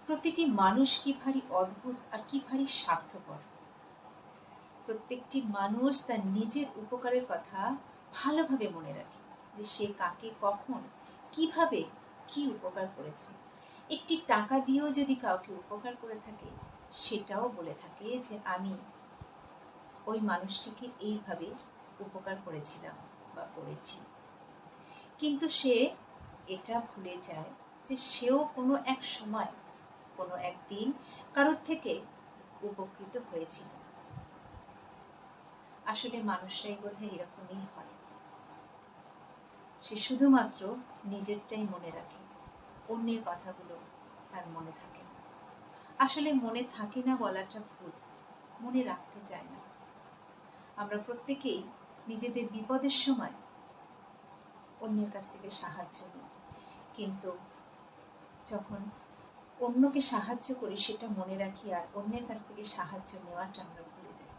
প্রতিটি মানুষ কি ভারী অদ্ভুত আর কি ভারী স্বার্থপর। প্রত্যেকটি মানুষ তার নিজের উপকারের কথা ভালোভাবে মনে রাখে, যে সে কাকে কখন কিভাবে কি উপকার করেছে। একটি টাকা দিয়েও যদি কাউকে উপকার করে থাকে, সেটাও বলে থাকে যে আমি ওই মানুষটিকে এইভাবে উপকার করেছিলাম বা করেছি। কিন্তু সে এটা ভুলে যায় যে সেও কোনো এক সময়, কোনো একদিন কারোর থেকে উপকৃত হয়েছিল। আসলে মানুষরাই বোধহয় এরকমই হয়, সে শুধুমাত্র নিজেরটাই মনে রাখে, অন্যের কথাগুলো তার মনে থাকে না। আসলে মনে থাকে না বলাটা ভুল, মনে রাখতে চায় না। আমরা প্রত্যেকেই নিজেদের বিপদের সময় অন্যের কাছ থেকে সাহায্য নিই, কিন্তু যখন অন্যকে সাহায্য করি সেটা মনে রাখি, আর অন্যের কাছ থেকে সাহায্য নেওয়াটা আমরা ভুলে যাই।